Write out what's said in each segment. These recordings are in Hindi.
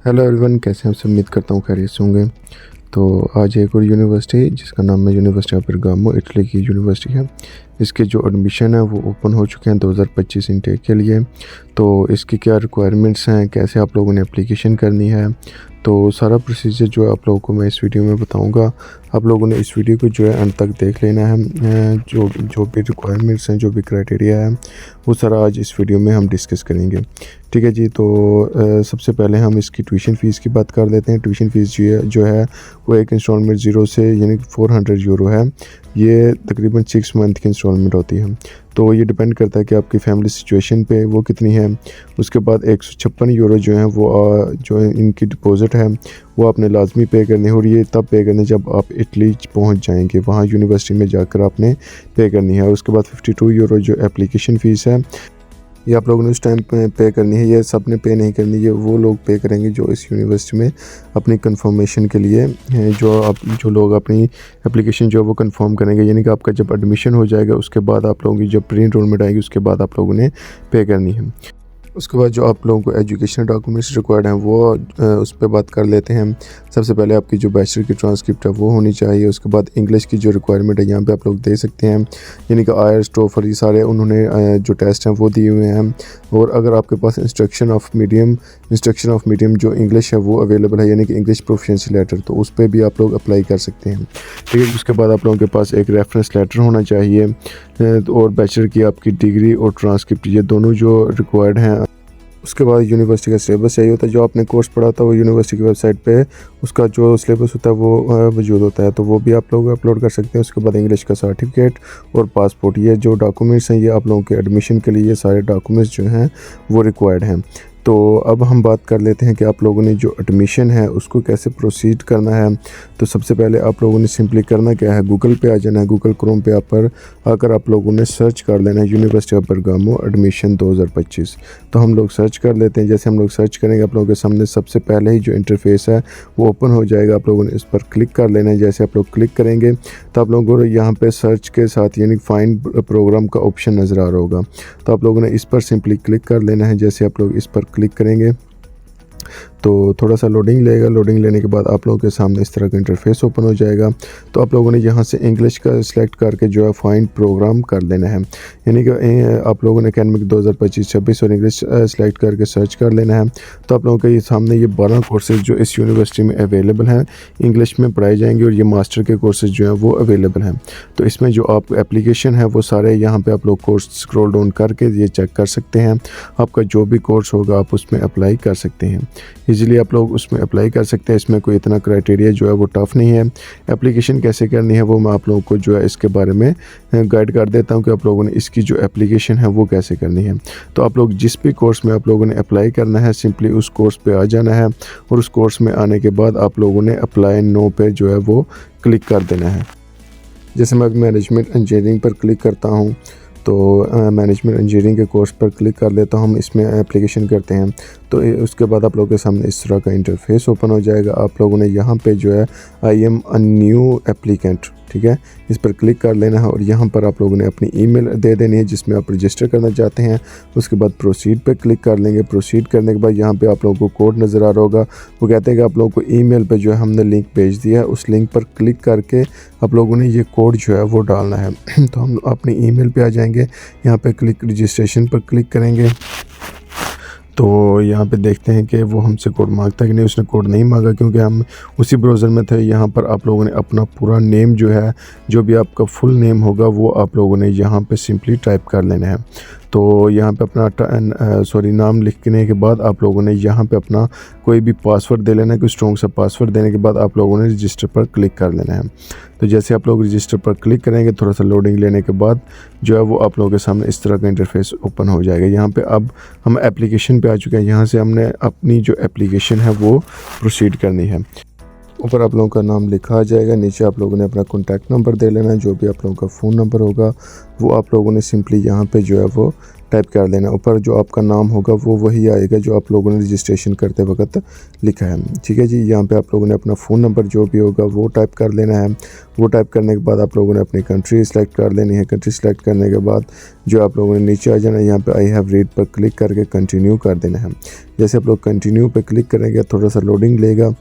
हेलो एवरीवन, कैसे हैं आप सब। उम्मीद करता हूँ खैरियत से होंगे। तो आज एक और यूनिवर्सिटी जिसका नाम है यूनिवर्सिटी ऑफ बेरगामो, इटली की यूनिवर्सिटी है। इसके जो एडमिशन है वो ओपन हो चुके हैं 2025 इनटेक के लिए। तो इसकी क्या रिक्वायरमेंट्स हैं, कैसे आप लोगों ने एप्लीकेशन करनी है, तो सारा प्रोसीजर जो है आप लोगों को मैं इस वीडियो में बताऊंगा। आप लोगों ने इस वीडियो को जो है अंत तक देख लेना है। जो जो भी रिक्वायरमेंट्स हैं, जो भी क्राइटेरिया है, वो सारा आज इस वीडियो में हम डिस्कस करेंगे। ठीक है जी। तो सबसे पहले हम इसकी ट्यूशन फ़ीस की बात कर लेते हैं। ट्यूशन फ़ीस जो है वो एक इंस्टॉलमेंट 0 से यानी 400 यूरो है। ये तकरीबन 6 मंथ की इंस्टॉलमेंट होती है। तो ये डिपेंड करता है कि आपकी फ़ैमिली सिचुएशन पे वो कितनी है। उसके बाद 156 यूरो जो है वो जो इनकी डिपॉज़िट है वो आपने लाजमी पे करनी है, और ये तब पे करनी जब आप इटली पहुंच जाएंगे। वहाँ यूनिवर्सिटी में जाकर आपने पे करनी है। और उसके बाद 52 यूरो जो एप्लीकेशन फ़ीस है, ये आप लोगों ने उस टाइम पे करनी है। ये सब ने पे नहीं करनी, ये वो लोग पे करेंगे जो इस यूनिवर्सिटी में अपनी कंफर्मेशन के लिए जो लोग अपनी एप्लीकेशन जो है वो कंफर्म करेंगे। यानी कि आपका जब एडमिशन हो जाएगा उसके बाद आप लोगों की जब प्री एनरोलमेंट आएगी उसके बाद आप लोगों ने पे करनी है। उसके बाद जो आप लोगों को एजुकेशनल डॉक्यूमेंट्स रिक्वायर्ड हैं वो उस पर बात कर लेते हैं। सबसे पहले आपकी जो बैचलर की ट्रांसक्रिप्ट है वो होनी चाहिए। उसके बाद इंग्लिश की जो रिक्वायरमेंट है यहाँ पे आप लोग दे सकते हैं, यानी कि आईएलटीएस, टोफल, ये सारे उन्होंने जो टेस्ट हैं वो दिए हुए हैं। और अगर आपके पास इंस्ट्रक्शन ऑफ मीडियम जो इंग्लिश है वो अवेलेबल है, यानी कि इंग्लिश प्रोफिशिएंसी लेटर, तो उस पर भी आप लोग अप्लाई कर सकते हैं। ठीक है। उसके बाद आप लोगों के पास एक रेफरेंस लेटर होना चाहिए, और बैचलर की आपकी डिग्री और ट्रांसक्रिप्ट, ये दोनों जो रिक्वायर्ड हैं। उसके बाद यूनिवर्सिटी का सिलेबस चाहिए होता है। जो आपने कोर्स पढ़ा था वो यूनिवर्सिटी की वेबसाइट पे उसका जो सिलेबस होता है वो मौजूद होता है, तो वो भी आप लोग अपलोड कर सकते हैं। उसके बाद इंग्लिश का सर्टिफिकेट और पासपोर्ट, ये जो डॉक्यूमेंट्स हैं ये आप लोगों के एडमिशन के लिए सारे डॉक्यूमेंट्स जो हैं वो रिक्वायर्ड हैं। तो अब हम बात कर लेते हैं कि आप लोगों ने जो एडमिशन है उसको कैसे प्रोसीड करना है। तो सबसे पहले आप लोगों ने सिंपली करना क्या है, गूगल पे आ जाना है। गूगल क्रोम पे आकर आप लोगों ने सर्च कर लेना है यूनिवर्सिटी ऑफ बेरगामो एडमिशन 2025। तो हम लोग सर्च कर लेते हैं। जैसे हम लोग सर्च करेंगे आप लोगों के सामने सबसे पहले ही जो इंटरफेस है वो ओपन हो जाएगा। आप लोगों ने इस पर क्लिक कर लेना है। जैसे आप लोग क्लिक करेंगे तो आप लोगों को यहाँ पे सर्च के साथ यानी फाइंड प्रोग्राम का ऑप्शन नज़र आ रहा होगा। तो आप लोगों ने इस पर सिंपली क्लिक कर लेना है। जैसे आप लोग इस पर क्लिक करेंगे तो थोड़ा सा लोडिंग लेगा। लोडिंग लेने के बाद आप लोगों के सामने इस तरह का इंटरफेस ओपन हो जाएगा। तो आप लोगों ने यहाँ से इंग्लिश का सिलेक्ट करके जो है फाइंड प्रोग्राम कर लेना है, यानी कि आप लोगों ने एकेडमिक 2025-26 और इंग्लिश सेलेक्ट करके सर्च कर लेना है। तो आप लोगों के सामने ये 12 कोर्सेज जो इस यूनिवर्सिटी में अवेलेबल हैं इंग्लिश में पढ़ाए जाएंगे, और ये मास्टर के कोर्सेज जो हैं वो अवेलेबल हैं। तो इसमें जो आप एप्लीकेशन है वो सारे यहाँ पर आप लोग कोर्स स्क्रॉल डाउन करके ये चेक कर सकते हैं। आपका जो भी कोर्स होगा आप उसमें अप्लाई कर सकते हैं। इजीली आप लोग उसमें अप्लाई कर सकते हैं। इसमें कोई इतना क्राइटेरिया जो है वो टफ़ नहीं है। एप्लीकेशन कैसे करनी है वो मैं आप लोगों को जो है इसके बारे में गाइड कर देता हूं कि आप लोगों ने इसकी जो एप्लीकेशन है वो कैसे करनी है। तो आप लोग जिस भी कोर्स में आप लोगों ने अप्लाई करना है सिंपली उस कोर्स पे आ जाना है, और उस कोर्स में आने के बाद आप लोगों ने अप्लाई नो पे जो है वो क्लिक कर देना है। जैसे मैं मैनेजमेंट इंजीनियरिंग पर क्लिक करता हूँ तो मैनेजमेंट इंजीनियरिंग के कोर्स पर क्लिक कर लेता हूँ। हम इसमें एप्लीकेशन करते हैं तो उसके बाद आप लोगों के सामने इस तरह का इंटरफेस ओपन हो जाएगा। आप लोगों ने यहाँ पे जो है I am a new applicant, ठीक है, इस पर क्लिक कर लेना है, और यहाँ पर आप लोगों ने अपनी ईमेल दे देनी है जिसमें आप रजिस्टर करना चाहते हैं। उसके बाद प्रोसीड पे क्लिक कर लेंगे। प्रोसीड करने के बाद यहाँ पे आप लोगों को कोड नज़र आ रहा होगा। वो कहते हैं कि आप लोगों को ईमेल पे जो है हमने लिंक भेज दिया है, उस लिंक पर क्लिक करके आप लोगों ने ये कोड जो है वो डालना है। तो हम अपनी ईमेल पे आ जाएंगे, यहाँ पे क्लिक रजिस्ट्रेशन पर क्लिक करेंगे। तो यहाँ पे देखते हैं कि वो हमसे कोड मांगता है कि नहीं। उसने कोड नहीं मांगा क्योंकि हम उसी ब्राउज़र में थे। यहाँ पर आप लोगों ने अपना पूरा नेम जो है, जो भी आपका फुल नेम होगा वो आप लोगों ने यहाँ पे सिंपली टाइप कर लेना है। तो यहाँ पे अपना नाम लिखने के बाद आप लोगों ने यहाँ पे अपना कोई भी पासवर्ड दे लेना है। कोई स्ट्रॉन्ग सा पासवर्ड देने के बाद आप लोगों ने रजिस्टर पर क्लिक कर लेना है। तो जैसे आप लोग रजिस्टर पर क्लिक करेंगे थोड़ा सा लोडिंग लेने के बाद जो है वो आप लोगों के सामने इस तरह का इंटरफेस ओपन हो जाएगा। यहाँ पे अब हम एप्लीकेशन पे आ चुके हैं। यहाँ से हमने अपनी जो एप्लीकेशन है वो प्रोसीड करनी है। ऊपर आप लोगों का नाम लिखा आ जाएगा, नीचे आप लोगों ने अपना कॉन्टैक्ट नंबर दे लेना है। जो भी आप लोगों का फ़ोन नंबर होगा वो आप लोगों ने सिंपली यहाँ पे जो है वो टाइप कर देना। ऊपर जो आपका नाम होगा वो वही आएगा जो आप लोगों ने रजिस्ट्रेशन करते वक्त लिखा है। ठीक है जी, यहाँ पे आप लोगों ने अपना फ़ोन नंबर जो भी होगा वो टाइप कर लेना है। वो टाइप करने के बाद आप लोगों ने अपनी कंट्री सेलेक्ट कर लेनी है। कंट्री सेलेक्ट करने के बाद जो आप लोगों ने नीचे आ जाना है, यहाँ पे आई हैव रीड पर क्लिक करके कंटिन्यू कर देना है। जैसे आप लोग कंटिन्यू पे क्लिक करेंगे थोड़ा सा लोडिंग लेगा,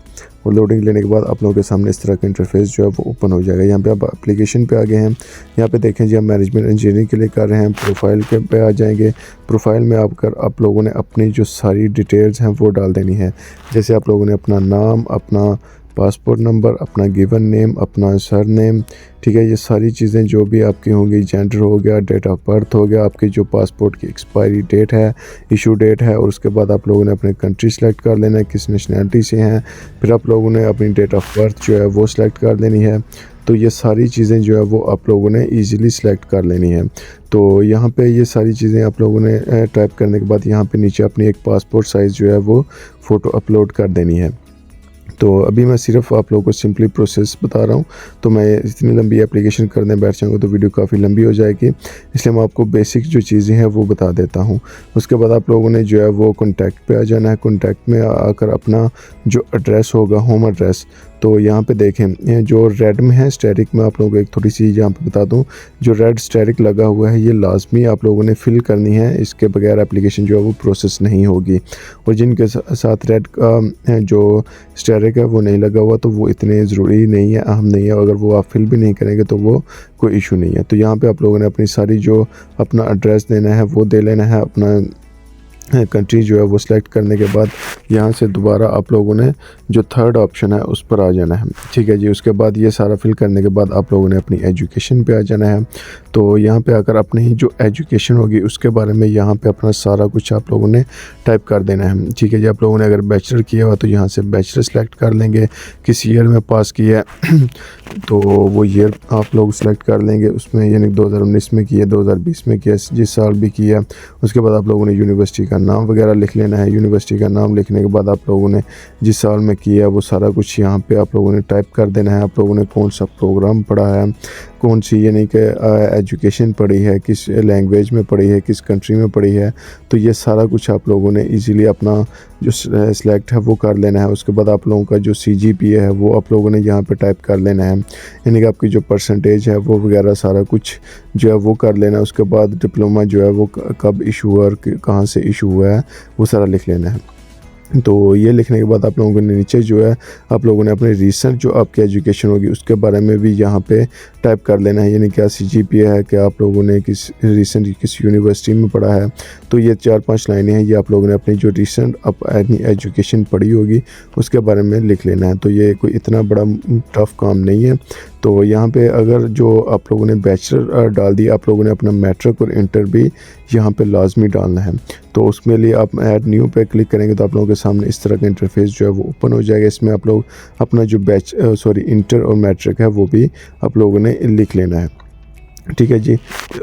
और लोडिंग लेने के बाद आप लोगों के सामने इस तरह का इंटरफेस जो है वो ओपन हो जाएगा। यहाँ पे आप एप्लीकेशन पे आ गए हैं। यहाँ पे देखें जी, हम मैनेजमेंट इंजीनियरिंग के लिए कर रहे हैं। प्रोफाइल के पे आ जाएंगे। प्रोफाइल में आप लोगों ने अपनी जो सारी डिटेल्स हैं वो डाल देनी है। जैसे आप लोगों ने अपना नाम, अपना पासपोर्ट नंबर, अपना गिवन नेम, अपना सर नेम, ठीक है, ये सारी चीज़ें जो भी आपकी होंगी, जेंडर हो गया, डेट ऑफ बर्थ हो गया, आपकी जो पासपोर्ट की एक्सपायरी डेट है, इशू डेट है, और उसके बाद आप लोगों ने अपने कंट्री सेलेक्ट कर लेना है, किस नेशनैलिटी से हैं। फिर आप लोगों ने अपनी डेट ऑफ बर्थ जो है वो सिलेक्ट कर लेनी है। तो ये सारी चीज़ें जो है वो आप लोगों ने ईज़िली सेलेक्ट कर लेनी है। तो यहाँ पे ये सारी चीज़ें आप लोगों ने टाइप करने के बाद यहाँ पे नीचे अपनी एक पासपोर्ट साइज़ जो है वो फ़ोटो अपलोड कर देनी है। तो अभी मैं सिर्फ आप लोगों को सिंपली प्रोसेस बता रहा हूँ। तो मैं इतनी लंबी एप्लीकेशन करने बैठ जाऊँगा तो वीडियो काफ़ी लंबी हो जाएगी, इसलिए मैं आपको बेसिक जो चीज़ें हैं वो बता देता हूँ। उसके बाद आप लोगों ने जो है वो कॉन्टैक्ट पे आ जाना है। कॉन्टैक्ट में आकर अपना जो एड्रेस होगा, होम एड्रेस, तो यहाँ पे देखें जो रेड में है स्टेरिक में, आप लोगों को एक थोड़ी सी यहाँ पे बता दूँ, जो रेड स्टेरिक लगा हुआ है ये लाजमी आप लोगों ने फिल करनी है। इसके बगैर एप्लीकेशन जो है वो प्रोसेस नहीं होगी। और जिनके साथ रेड का जो स्टेरिक है वो नहीं लगा हुआ तो वो इतने ज़रूरी नहीं है, अहम नहीं है। अगर वो आप फिल भी नहीं करेंगे तो वो कोई इशू नहीं है। तो यहाँ पे आप लोगों ने अपनी सारी जो अपना एड्रेस देना है वो दे लेना है। अपना कंट्री जो है वो सिलेक्ट करने के बाद यहाँ से दोबारा आप लोगों ने जो थर्ड ऑप्शन है उस पर आ जाना है। ठीक है जी, उसके बाद ये सारा फिल करने के बाद आप लोगों ने अपनी एजुकेशन पे आ जाना है। तो यहाँ पे आकर अपनी जो एजुकेशन होगी उसके बारे में यहाँ पे अपना सारा कुछ आप लोगों ने टाइप कर देना है। ठीक है जी, आप लोगों ने अगर बैचलर किया हुआ तो यहाँ से बैचलर सेलेक्ट कर लेंगे। किस ईयर में पास किया है तो वो ईयर आप लोग सेलेक्ट कर लेंगे। उसमें यानी 2019 में किया, 2020 में किया, जिस साल भी किया। उसके बाद आप लोगों ने यूनिवर्सिटी का नाम वगैरह लिख लेना है। यूनिवर्सिटी का नाम लिखने के बाद आप लोगों ने जिस साल में किया वो सारा कुछ यहाँ पे आप लोगों ने टाइप कर देना है। आप लोगों ने कौन सा प्रोग्राम पढ़ा है, कौन सी यानी कि एजुकेशन पढ़ी है, किस लैंग्वेज में पढ़ी है, किस कंट्री में पढ़ी है। तो ये सारा कुछ आप लोगों ने इजीली अपना जो सिलेक्ट है वो कर लेना है। उसके बाद आप लोगों का जो CGPA है वो आप लोगों ने यहाँ पे टाइप कर लेना है, यानी कि आपकी जो परसेंटेज है वो वगैरह सारा कुछ जो है वो कर लेना है। उसके बाद डिप्लोमा जो है वो कब इशू हुआ और कहाँ से इशू हुआ है वो सारा लिख लेना है। तो ये लिखने के बाद आप लोगों ने नीचे जो है आप लोगों ने अपने रिसेंट जो आपकी एजुकेशन होगी उसके बारे में भी यहाँ पे टाइप कर लेना है, यानी क्या CGPA है, क्या आप लोगों ने किस रिसेंट किस यूनिवर्सिटी में पढ़ा है। तो ये 4-5 लाइनें हैं, ये आप लोगों ने अपनी जो रिसेंट अपनी एजुकेशन पढ़ी होगी उसके बारे में लिख लेना है। तो ये कोई इतना बड़ा टफ काम नहीं है। तो यहाँ पे अगर जो आप लोगों ने बैचलर डाल दिया, आप लोगों ने अपना मैट्रिक और इंटर भी यहाँ पे लाजमी डालना है। तो उसके लिए आप ऐड न्यू पे क्लिक करेंगे तो आप लोगों के सामने इस तरह का इंटरफेस जो है वो ओपन हो जाएगा। इसमें आप लोग अपना जो इंटर और मैट्रिक है वो भी आप लोगों ने लिख लेना है। ठीक है जी,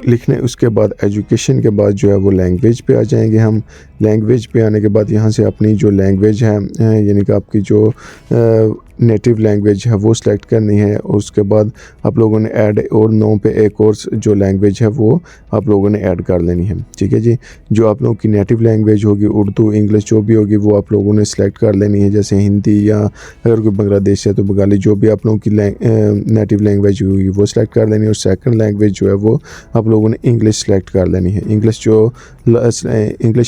लिखने उसके बाद एजुकेशन के बाद जो है वो लैंग्वेज पे आ जाएंगे हम। लैंग्वेज पे आने के बाद यहाँ से अपनी जो लैंग्वेज है यानी कि आपकी जो नेटिव लैंग्वेज है वो सिलेक्ट करनी है। और उसके बाद आप लोगों ने ऐड और नो पे एक और जो लैंग्वेज है वो आप लोगों ने ऐड कर लेनी है। ठीक है जी, जो आप लोगों की नेटिव लैंग्वेज होगी, उर्दू, इंग्लिश जो भी होगी वो आप लोगों ने सिलेक्ट कर लेनी है। जैसे हिंदी या अगर कोई बांग्लादेश है तो बंगाली, जो भी आप लोगों की नेटिव लैंग्वेज होगी वो सिलेक्ट कर लेनी है। और सेकंड लैंग्वेज जो है वो आप लोगों ने इंग्लिश सेलेक्ट कर लेनी है। इंग्लिश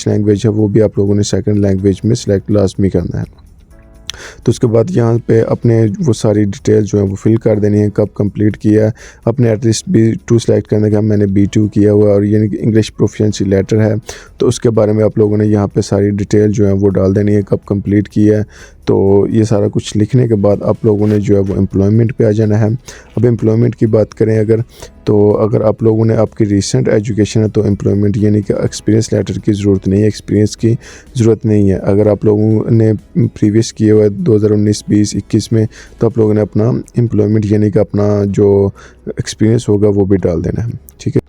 लैंग्वेज है वो भी आप लोगों ने सेकंड लैंग्वेज में सिलेक्ट लाजमी करना है। तो उसके बाद यहाँ पे अपने वो सारी डिटेल जो है वो फिल कर देनी है, कब कंप्लीट किया है। अपने एटलीस्ट B2 सेलेक्ट करने का मैंने B2 किया हुआ है और यानी कि इंग्लिश प्रोफिशिएंसी लेटर है, तो उसके बारे में आप लोगों ने यहाँ पे सारी डिटेल जो है वो डाल देनी है, कब कंप्लीट किया है। तो ये सारा कुछ लिखने के बाद आप लोगों ने जो है वो एम्प्लॉयमेंट पे आ जाना है। अब एम्प्लॉयमेंट की बात करें अगर आप लोगों ने आपकी रिसेंट एजुकेशन है तो एम्प्लॉयमेंट यानी कि एक्सपीरियंस लेटर की ज़रूरत नहीं है, एक्सपीरियंस की ज़रूरत नहीं है। अगर आप लोगों ने प्रीवियस किया हुआ है 2019, 20, 21 में, तो आप लोगों ने अपना एम्प्लॉयमेंट यानी कि अपना जो एक्सपीरियंस होगा वो भी डाल देना है। ठीक है,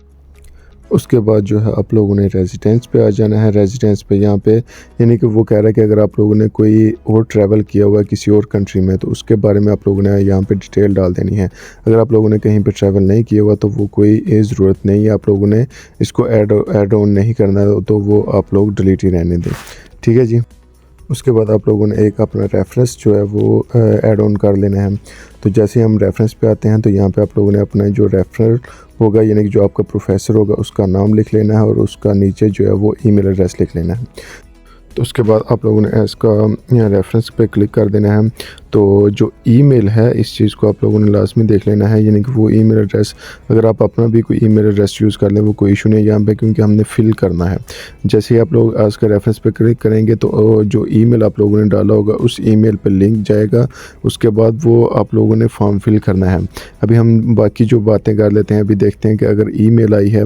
उसके बाद जो है आप लोगों ने रेजिडेंस पे आ जाना है। रेजिडेंस पे यहाँ पे यानी कि वो कह रहा है कि अगर आप लोगों ने कोई और ट्रैवल किया हुआ है किसी और कंट्री में तो उसके बारे में आप लोगों ने यहाँ पे डिटेल डाल देनी है। अगर आप लोगों ने कहीं पे ट्रैवल नहीं किया हुआ तो वो कोई ज़रूरत नहीं है, आप लोगों ने इसको ऐड ऑन नहीं करना है, तो वो आप लोग डिलीट ही रहने दें, ठीक है जी। उसके बाद आप लोगों ने एक अपना रेफरेंस जो है वो ऐड ऑन कर लेना है। तो जैसे हम रेफरेंस पे आते हैं तो यहाँ पे आप लोगों ने अपना जो रेफरल होगा यानी कि जो आपका प्रोफेसर होगा उसका नाम लिख लेना है और उसका नीचे जो है वो ईमेल एड्रेस लिख लेना है। तो उसके बाद आप लोगों ने इसका रेफरेंस पे क्लिक कर देना है। तो जो ईमेल है इस चीज़ को आप लोगों ने लाजमी देख लेना है, यानी कि वो ईमेल एड्रेस अगर आप अपना भी कोई ईमेल एड्रेस यूज़ कर लें वो कोई इशू नहीं है यहाँ पे, क्योंकि हमने फिल करना है। जैसे ही आप लोग इसका रेफरेंस पे क्लिक करेंगे तो जो ईमेल आप लोगों ने डाला होगा उस ईमेल पे लिंक जाएगा, उसके बाद वो आप लोगों ने फॉर्म फिल करना है। अभी हम बाकी जो बातें कर लेते हैं, अभी देखते हैं कि अगर ईमेल आई है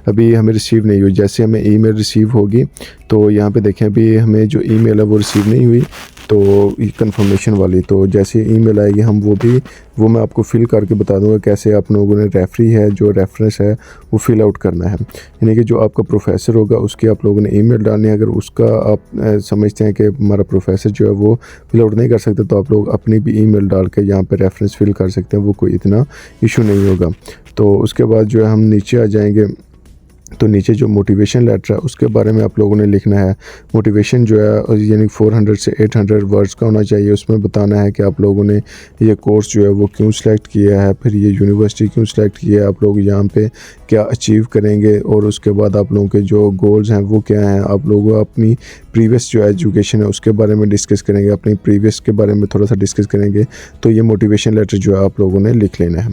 अभी हमें रिसीव नहीं हुई। जैसे हमें ईमेल रिसीव होगी तो यहाँ पे देखें अभी हमें जो ईमेल है वो रिसीव नहीं हुई, तो कंफर्मेशन वाली। तो जैसे ईमेल आएगी हम वो मैं आपको फ़िल करके बता दूंगा कैसे आप लोगों ने रेफरी है जो रेफरेंस है वो फ़िल आउट करना है। यानी कि जो आपका प्रोफेसर होगा उसकी आप लोगों ने ईमेल डालनी है। अगर उसका आप समझते हैं कि हमारा प्रोफेसर जो है वो फ़िल आउट नहीं कर सकते तो आप लोग अपनी भी ईमेल डाल के यहाँ पे रेफरेंस फ़िल कर सकते हैं, वो कोई इतना इशू नहीं होगा। तो उसके बाद जो है हम नीचे आ जाएंगे तो नीचे जो मोटिवेशन लेटर है उसके बारे में आप लोगों ने लिखना है। मोटिवेशन जो है यानी 400 से 800 वर्ड्स का होना चाहिए। उसमें बताना है कि आप लोगों ने ये कोर्स जो है वो क्यों सिलेक्ट किया है, फिर ये यूनिवर्सिटी क्यों सिलेक्ट किया है, आप लोग यहाँ पे क्या अचीव करेंगे और उसके बाद आप लोगों के जो गोल्स हैं वो क्या हैं। आप लोग अपनी प्रीवियस जो एजुकेशन है उसके बारे में डिस्कस करेंगे, अपनी प्रीवियस के बारे में थोड़ा सा डिस्कस करेंगे। तो ये मोटिवेशन लेटर जो है आप लोगों ने लिख लेना है,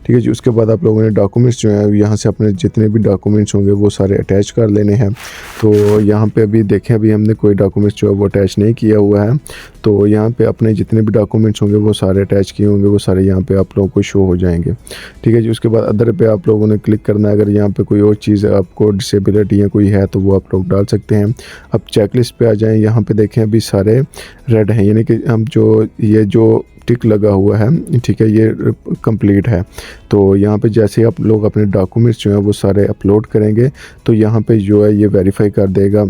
ठीक है जी। उसके बाद आप लोगों ने डॉक्यूमेंट्स जो है यहाँ से अपने जितने भी डॉक्यूमेंट्स होंगे वो सारे अटैच कर लेने हैं। तो यहाँ पे अभी देखें अभी हमने कोई डॉक्यूमेंट्स जो है वो अटैच नहीं किया हुआ है, तो यहाँ पे अपने जितने भी डॉक्यूमेंट्स होंगे वो सारे अटैच किए होंगे, वो सारे यहाँ पे आप लोगों को शो हो जाएंगे, ठीक है जी। उसके बाद अदर पे आप लोगों ने क्लिक करना है। अगर यहाँ पे कोई और चीज़ आपको डिसेबिलिटी या कोई है तो वो आप लोग डाल सकते हैं। अब चेकलिस्ट पे आ जाएं, यहाँ पे देखें अभी सारे रेड हैं, यानी कि हम जो टिक लगा हुआ है, ठीक है, ये कंप्लीट है। तो यहाँ पे जैसे आप लोग अपने डॉक्यूमेंट्स जो हैं वो सारे अपलोड करेंगे तो यहाँ पे जो है ये वेरीफाई कर देगा।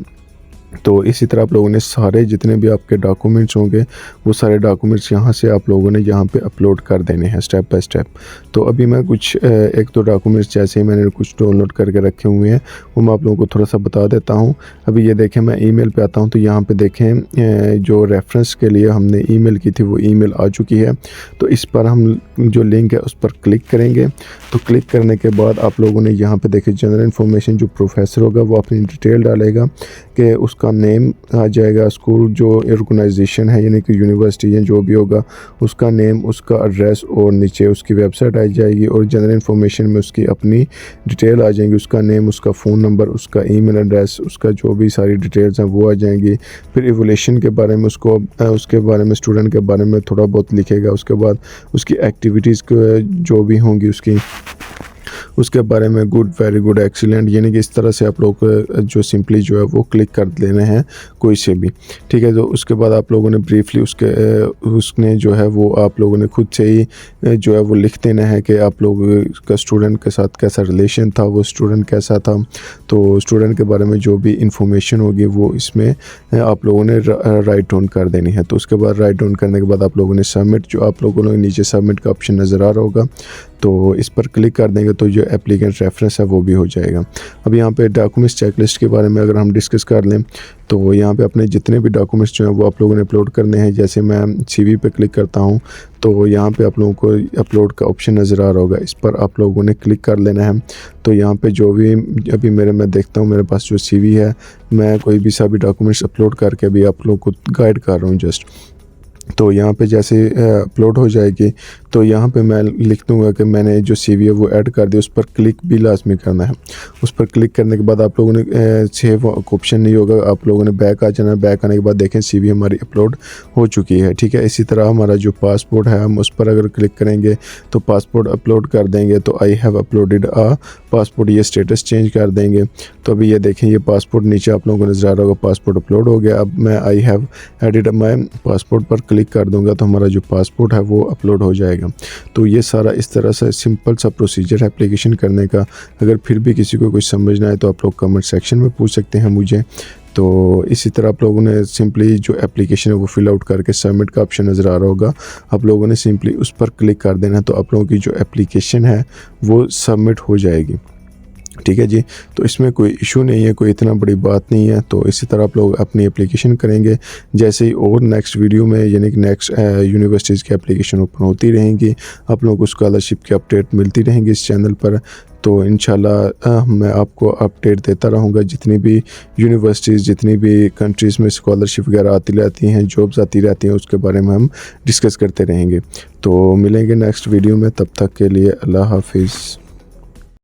तो इसी तरह आप लोगों ने सारे जितने भी आपके डॉक्यूमेंट्स होंगे वो सारे डॉक्यूमेंट्स यहाँ से आप लोगों ने यहाँ पे अपलोड कर देने हैं स्टेप बाय स्टेप। तो अभी मैं कुछ एक दो डॉक्यूमेंट्स जैसे ही मैंने कुछ डाउनलोड करके रखे हुए हैं वो मैं आप लोगों को थोड़ा सा बता देता हूँ। अभी ये देखें मैं ईमेल पे आता हूँ तो यहाँ पे देखें जो रेफरेंस के लिए हमने ईमेल की थी वो ईमेल आ चुकी है। तो इस पर हम जो लिंक है उस पर क्लिक करेंगे। तो क्लिक करने के बाद आप लोगों ने यहाँ पे देखें जनरल इन्फॉर्मेशन, जो प्रोफेसर होगा वो अपनी डिटेल डालेगा कि उसका नेम आ जाएगा, स्कूल जो ऑर्गेनाइजेशन है यानी कि यूनिवर्सिटी या जो भी होगा उसका नेम, उसका एड्रेस और नीचे उसकी वेबसाइट आ जाएगी। और जनरल इन्फॉर्मेशन में उसकी अपनी डिटेल आ जाएंगी, उसका नेम, उसका फ़ोन नंबर, उसका ईमेल एड्रेस, उसका जो भी सारी डिटेल्स हैं वो आ जाएंगी। फिर इवोल्यूशन के बारे में उसके बारे में स्टूडेंट के बारे में थोड़ा बहुत लिखेगा। उसके बाद उसकी एक्टिविटीज़ जो भी होंगी उसके बारे में गुड, वेरी गुड, एक्सीलेंट, यानी कि इस तरह से आप लोग जो सिंपली जो है वो क्लिक कर लेने हैं कोई से भी, ठीक है। तो उसके बाद आप लोगों ने ब्रीफली उसने जो है वो आप लोगों ने खुद से ही जो है वो लिख देना है कि आप लोग का स्टूडेंट के साथ कैसा रिलेशन था, वो स्टूडेंट कैसा था। तो स्टूडेंट के बारे में जो भी इंफॉर्मेशन होगी वो इसमें आप लोगों ने राइट डाउन कर देनी है। तो उसके बाद राइट डाउन करने के बाद आप लोगों ने सबमिट, जो आप लोगों ने नीचे सबमिट का ऑप्शन नज़र आ रहा होगा तो इस पर क्लिक कर देंगे तो जो एप्लीकेंट रेफरेंस है वो भी हो जाएगा। अब यहाँ पे डॉक्यूमेंट्स चेकलिस्ट के बारे में अगर हम डिस्कस कर लें तो यहाँ पे अपने जितने भी डॉक्यूमेंट्स जो हैं वो आप लोगों ने अपलोड करने हैं। जैसे मैं CV पे क्लिक करता हूँ तो यहाँ पे आप लोगों को अपलोड का ऑप्शन नज़र आ रहा होगा, इस पर आप लोगों ने क्लिक कर लेना है। तो यहाँ पे जो भी अभी मैं देखता हूँ मेरे पास जो CV है, मैं कोई भी सभी डॉक्यूमेंट्स अपलोड करके अभी आप लोगों को गाइड कर रहा हूँ जस्ट। तो यहाँ पे जैसे अपलोड हो जाएगी तो यहाँ पे मैं लिख दूँगा कि मैंने जो CV है वो ऐड कर दिया, उस पर क्लिक भी लाजमी करना है। उस पर क्लिक करने के बाद आप लोगों ने सेव ऑप्शन नहीं होगा, आप लोगों ने बैक आ जाना। बैक आने के बाद देखें CV हमारी अपलोड हो चुकी है, ठीक है। इसी तरह हमारा जो पासपोर्ट है हम उस पर अगर क्लिक करेंगे तो पासपोर्ट अपलोड कर देंगे तो I have uploaded a passport, ये स्टेटस चेंज कर देंगे। तो अभी ये देखें ये पासपोर्ट नीचे आप लोगों को नज़र आ रहा होगा, पासपोर्ट अपलोड हो गया। अब मैं I have added my passport पर क्लिक कर दूंगा तो हमारा जो पासपोर्ट है वो अपलोड हो जाएगा। तो ये सारा इस तरह से सिंपल सा प्रोसीजर है एप्लीकेशन करने का। अगर फिर भी किसी को कुछ समझना है तो आप लोग कमेंट सेक्शन में पूछ सकते हैं मुझे। तो इसी तरह आप लोगों ने सिंपली जो एप्लीकेशन है वो फिल आउट करके सबमिट का ऑप्शन नज़र आ रहा होगा, आप लोगों ने सिंपली उस पर क्लिक कर देना है, तो आप लोगों की जो एप्लीकेशन है वो सबमिट हो जाएगी। ठीक है जी, तो इसमें कोई इशू नहीं है, कोई इतना बड़ी बात नहीं है। तो इसी तरह आप लोग अपनी एप्लीकेशन करेंगे जैसे ही और नेक्स्ट वीडियो में यानी कि नेक्स्ट यूनिवर्सिटीज़ की एप्लीकेशन ओपन होती रहेंगी, आप लोगों को स्कॉलरशिप की अपडेट मिलती रहेंगी इस चैनल पर। तो इंशाल्लाह मैं आपको अपडेट देता रहूँगा, जितनी भी यूनिवर्सिटीज़ जितनी भी कंट्रीज़ में स्कॉलरशिप वगैरह आती रहती हैं, जॉब्स आती रहती हैं, उसके बारे में हम डिस्कस करते रहेंगे। तो मिलेंगे नेक्स्ट वीडियो में, तब तक के लिए अल्लाह हाफिज़।